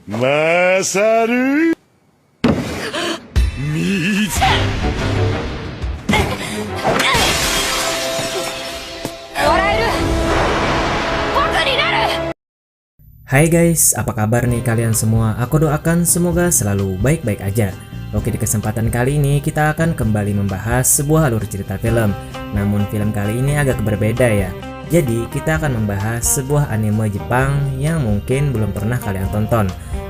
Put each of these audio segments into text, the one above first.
Masaru Mizu Hai guys, apa kabar nih kalian semua? Aku doakan semoga selalu baik-baik aja. Oke, di kesempatan kali ini kita akan kembali membahas sebuah alur cerita film. Namun film kali ini agak berbeda ya. Jadi kita akan membahas sebuah anime Jepang yang mungkin belum pernah kalian tonton.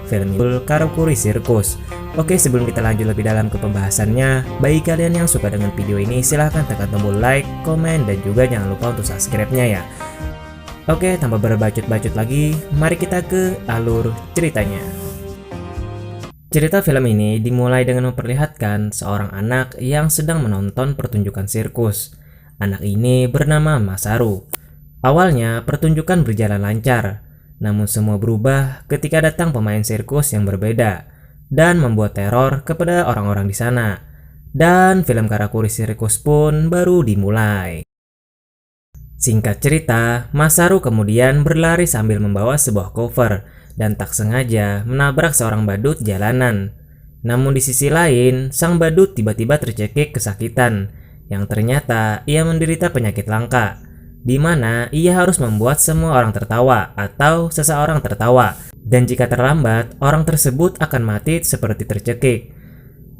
Film itu Karakuri Circus. Oke, sebelum kita lanjut lebih dalam ke pembahasannya, bagi kalian yang suka dengan video ini silahkan tekan tombol like, komen, dan juga jangan lupa untuk subscribe-nya ya. Oke, tanpa berbacot-bacot lagi, mari kita ke alur ceritanya. Cerita film ini dimulai dengan memperlihatkan seorang anak yang sedang menonton pertunjukan sirkus. Anak ini bernama Masaru. Awalnya pertunjukan berjalan lancar, namun semua berubah ketika datang pemain sirkus yang berbeda dan membuat teror kepada orang-orang di sana. Dan film Karakuri Circus pun baru dimulai. Singkat cerita, Masaru kemudian berlari sambil membawa sebuah koper dan tak sengaja menabrak seorang badut jalanan. Namun di sisi lain, sang badut tiba-tiba tercekik kesakitan, yang ternyata ia menderita penyakit langka, di mana ia harus membuat semua orang tertawa atau seseorang tertawa, dan jika terlambat, orang tersebut akan mati seperti tercekik.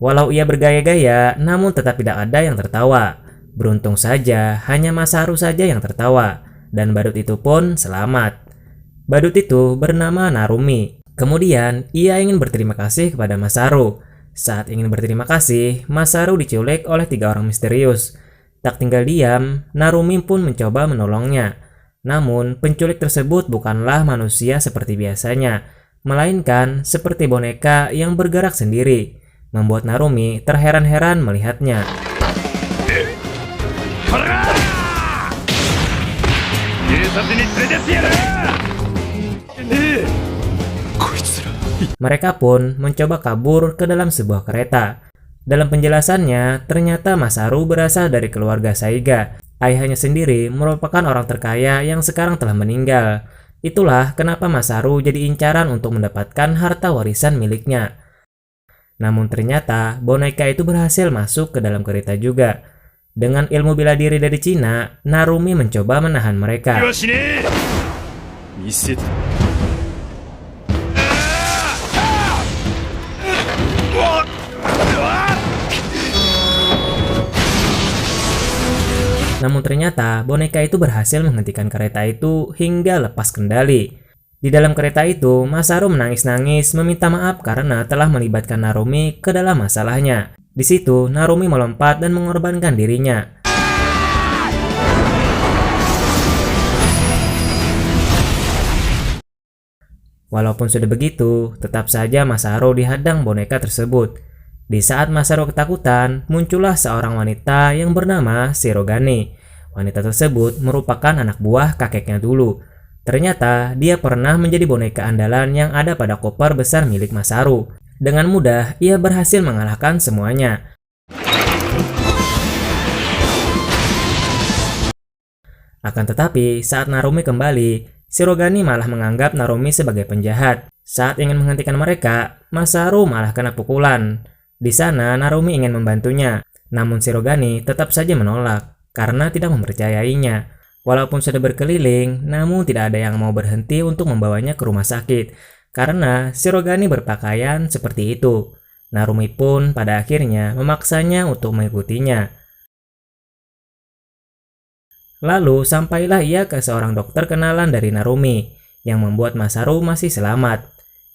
Walau ia bergaya-gaya, namun tetap tidak ada yang tertawa. Beruntung saja, hanya Masaru saja yang tertawa, dan badut itu pun selamat. Badut itu bernama Narumi. Kemudian, ia ingin berterima kasih kepada Masaru. Saat ingin berterima kasih, Masaru diculik oleh 3 orang misterius. Tak tinggal diam, Narumi pun mencoba menolongnya. Namun, penculik tersebut bukanlah manusia seperti biasanya, melainkan seperti boneka yang bergerak sendiri, membuat Narumi terheran-heran melihatnya. Mereka pun mencoba kabur ke dalam sebuah kereta. Dalam penjelasannya, ternyata Masaru berasal dari keluarga Saiga. Ayahnya sendiri merupakan orang terkaya yang sekarang telah meninggal. Itulah kenapa Masaru jadi incaran untuk mendapatkan harta warisan miliknya. Namun ternyata boneka itu berhasil masuk ke dalam kereta juga. Dengan ilmu bela diri dari Cina, Narumi mencoba menahan mereka. Namun ternyata boneka itu berhasil menghentikan kereta itu hingga lepas kendali. Di dalam kereta itu, Masaru menangis-nangis meminta maaf karena telah melibatkan Narumi ke dalam masalahnya. Di situ, Narumi melompat dan mengorbankan dirinya. Walaupun sudah begitu, tetap saja Masaru dihadang boneka tersebut. Di saat Masaru ketakutan, muncullah seorang wanita yang bernama Shirogane. Wanita tersebut merupakan anak buah kakeknya dulu. Ternyata, dia pernah menjadi boneka andalan yang ada pada koper besar milik Masaru. Dengan mudah, ia berhasil mengalahkan semuanya. Akan tetapi, saat Narumi kembali, Shirogane malah menganggap Narumi sebagai penjahat. Saat ingin menghentikan mereka, Masaru malah kena pukulan. Di sana, Narumi ingin membantunya, namun Shirogane tetap saja menolak karena tidak mempercayainya. Walaupun sudah berkeliling, namun tidak ada yang mau berhenti untuk membawanya ke rumah sakit. Karena Shirogane berpakaian seperti itu. Narumi pun pada akhirnya memaksanya untuk mengikutinya. Lalu sampailah ia ke seorang dokter kenalan dari Narumi yang membuat Masaru masih selamat.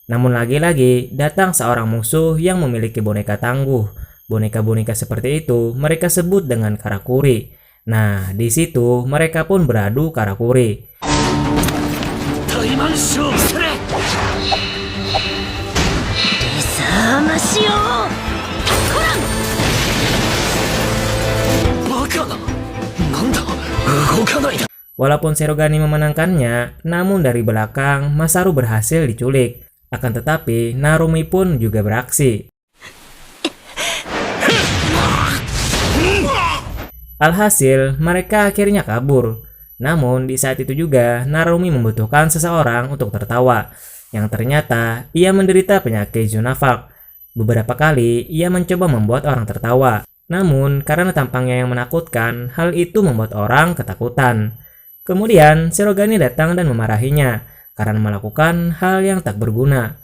Namun lagi-lagi datang seorang musuh yang memiliki boneka tangguh. Boneka-boneka seperti itu mereka sebut dengan Karakuri. Nah, di situ mereka pun beradu Karakuri. Walaupun Shirogane memenangkannya, namun dari belakang Masaru berhasil diculik. Akan tetapi Narumi pun juga beraksi. Alhasil mereka akhirnya kabur. Namun di saat itu juga Narumi membutuhkan seseorang untuk tertawa. yang ternyata ia menderita penyakit Zunafak. Beberapa kali ia mencoba membuat orang tertawa, namun karena tampangnya yang menakutkan, hal itu membuat orang ketakutan. Kemudian Shirogane datang dan memarahinya karena melakukan hal yang tak berguna.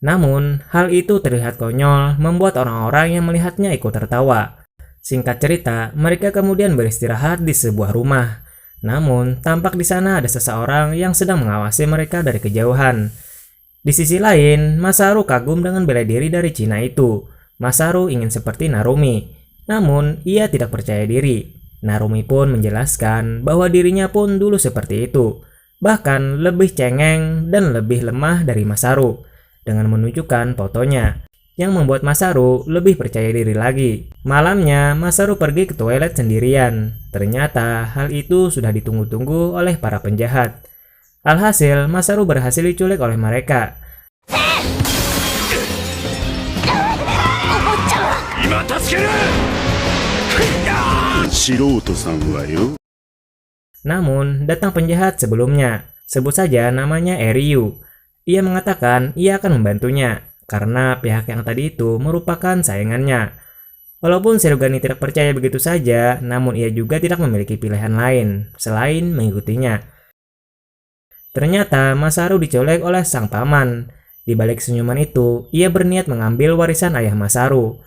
Namun hal itu terlihat konyol, membuat orang-orang yang melihatnya ikut tertawa. Singkat cerita, mereka kemudian beristirahat di sebuah rumah. Namun tampak di sana ada seseorang yang sedang mengawasi mereka dari kejauhan. Di sisi lain, Masaru kagum dengan bela diri dari Cina itu. Masaru ingin seperti Narumi, namun ia tidak percaya diri. Narumi pun menjelaskan bahwa dirinya pun dulu seperti itu, bahkan lebih cengeng dan lebih lemah dari Masaru, dengan menunjukkan fotonya, yang membuat Masaru lebih percaya diri lagi. Malamnya, Masaru pergi ke toilet sendirian. Ternyata hal itu sudah ditunggu-tunggu oleh para penjahat. Alhasil, Masaru berhasil diculik oleh mereka. Namun, datang penjahat sebelumnya. Sebut saja namanya Eryu. Ia mengatakan ia akan membantunya, karena pihak yang tadi itu merupakan saingannya. Walaupun Shirogane tidak percaya begitu saja, namun ia juga tidak memiliki pilihan lain, selain mengikutinya. Ternyata Masaru dicolek oleh sang paman. Di balik senyuman itu, ia berniat mengambil warisan ayah Masaru.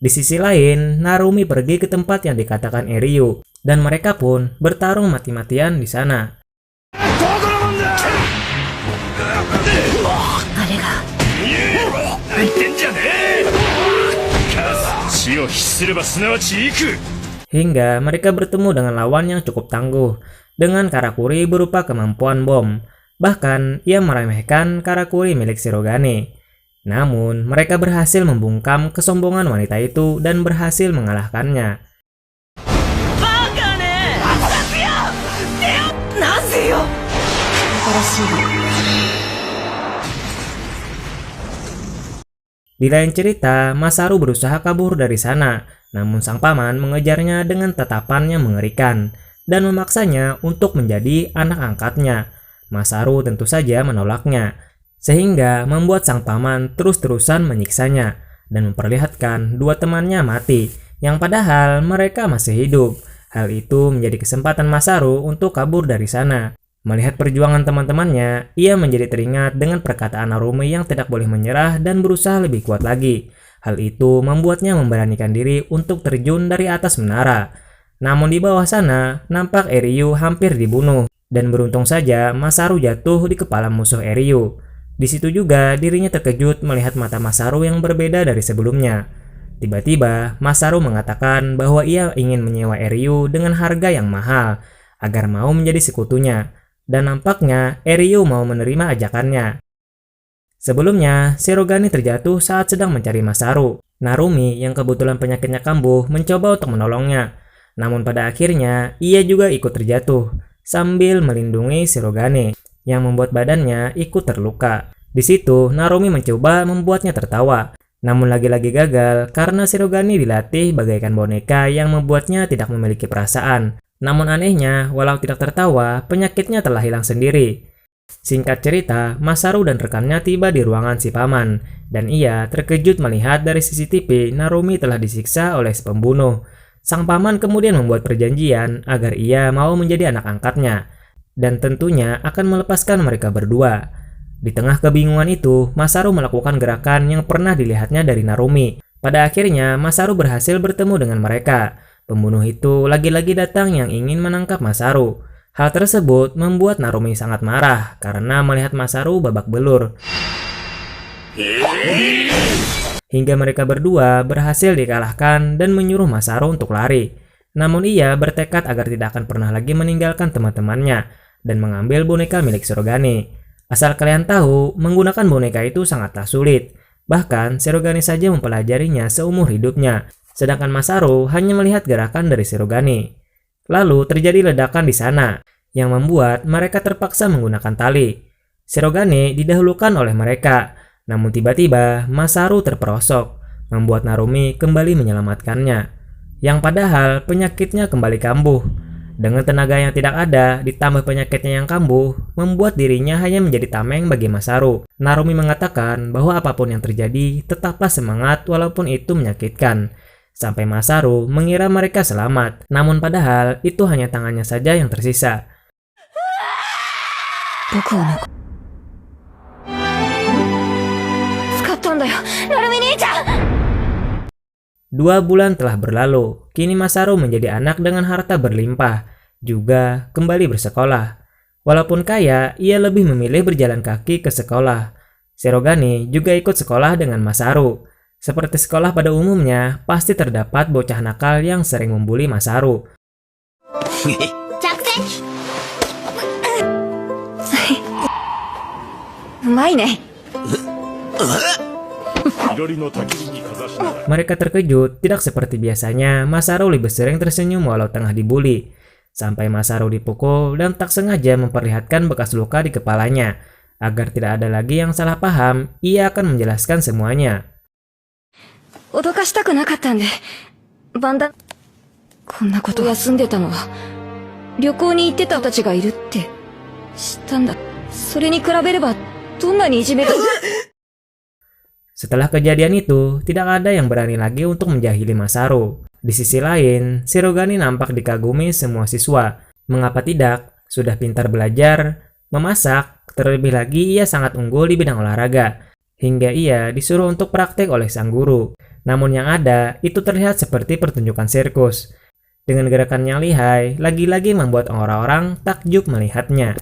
Di sisi lain, Narumi pergi ke tempat yang dikatakan Eryu, dan mereka pun bertarung mati-matian di sana. Hingga mereka bertemu dengan lawan yang cukup tangguh, dengan karakuri berupa kemampuan bom. Bahkan ia meremehkan karakuri milik Shirogane. Namun mereka berhasil membungkam kesombongan wanita itu dan berhasil mengalahkannya. Di lain cerita, Masaru berusaha kabur dari sana, namun sang paman mengejarnya dengan tatapan yang mengerikan dan memaksanya untuk menjadi anak angkatnya. Masaru tentu saja menolaknya, sehingga membuat sang paman terus-terusan menyiksanya dan memperlihatkan dua temannya mati, yang padahal mereka masih hidup. Hal itu menjadi kesempatan Masaru untuk kabur dari sana. Melihat perjuangan teman-temannya, ia menjadi teringat dengan perkataan Narumi yang tidak boleh menyerah dan berusaha lebih kuat lagi. Hal itu membuatnya memberanikan diri untuk terjun dari atas menara. Namun di bawah sana, nampak Eryu hampir dibunuh, dan beruntung saja Masaru jatuh di kepala musuh Eryu. Di situ juga dirinya terkejut melihat mata Masaru yang berbeda dari sebelumnya. Tiba-tiba, Masaru mengatakan bahwa ia ingin menyewa Eryu dengan harga yang mahal, agar mau menjadi sekutunya. Dan nampaknya Eryu mau menerima ajakannya. Sebelumnya, Shirogane terjatuh saat sedang mencari Masaru. Narumi yang kebetulan penyakitnya kambuh mencoba untuk menolongnya. Namun pada akhirnya, ia juga ikut terjatuh, sambil melindungi Shirogane, yang membuat badannya ikut terluka. Di situ, Narumi mencoba membuatnya tertawa. Namun lagi-lagi gagal karena Shirogane dilatih bagaikan boneka yang membuatnya tidak memiliki perasaan. Namun anehnya, walau tidak tertawa, penyakitnya telah hilang sendiri. Singkat cerita, Masaru dan rekannya tiba di ruangan si paman, dan ia terkejut melihat dari CCTV Narumi telah disiksa oleh si pembunuh. Sang paman kemudian membuat perjanjian agar ia mau menjadi anak angkatnya, dan tentunya akan melepaskan mereka berdua. Di tengah kebingungan itu, Masaru melakukan gerakan yang pernah dilihatnya dari Narumi. Pada akhirnya, Masaru berhasil bertemu dengan mereka. Pembunuh itu lagi-lagi datang yang ingin menangkap Masaru. Hal tersebut membuat Narumi sangat marah karena melihat Masaru babak belur. Hingga mereka berdua berhasil dikalahkan dan menyuruh Masaru untuk lari. Namun ia bertekad agar tidak akan pernah lagi meninggalkan teman-temannya dan mengambil boneka milik Shirogane. Asal kalian tahu, menggunakan boneka itu sangatlah sulit. Bahkan Shirogane saja mempelajarinya seumur hidupnya. Sedangkan Masaru hanya melihat gerakan dari Shirogane. Lalu terjadi ledakan di sana, yang membuat mereka terpaksa menggunakan tali. Shirogane didahulukan oleh mereka, namun tiba-tiba Masaru terperosok, membuat Narumi kembali menyelamatkannya. Yang padahal penyakitnya kembali kambuh. Dengan tenaga yang tidak ada, ditambah penyakitnya yang kambuh, membuat dirinya hanya menjadi tameng bagi Masaru. Narumi mengatakan bahwa apapun yang terjadi, tetaplah semangat walaupun itu menyakitkan. Sampai Masaru mengira mereka selamat, namun padahal itu hanya tangannya saja yang tersisa. Dua bulan telah berlalu, kini Masaru menjadi anak dengan harta berlimpah, juga kembali bersekolah. Walaupun kaya, ia lebih memilih berjalan kaki ke sekolah. Shirogane juga ikut sekolah dengan Masaru. Seperti sekolah pada umumnya, pasti terdapat bocah nakal yang sering membuli Masaru. Mereka terkejut, tidak seperti biasanya, Masaru lebih sering tersenyum walau tengah dibully. Sampai Masaru dipukul dan tak sengaja memperlihatkan bekas luka di kepalanya. Agar tidak ada lagi yang salah paham, ia akan menjelaskan semuanya. Setelah kejadian itu, tidak ada yang berani lagi untuk menjahili Masaru. Di sisi lain, Shirogane nampak dikagumi semua siswa. Mengapa tidak? Sudah pintar belajar, memasak, terlebih lagi ia sangat unggul di bidang olahraga. Hingga ia disuruh untuk praktek oleh sang guru. Namun yang ada, itu terlihat seperti pertunjukan sirkus. Dengan gerakan yang lihai, lagi-lagi membuat orang-orang takjub melihatnya.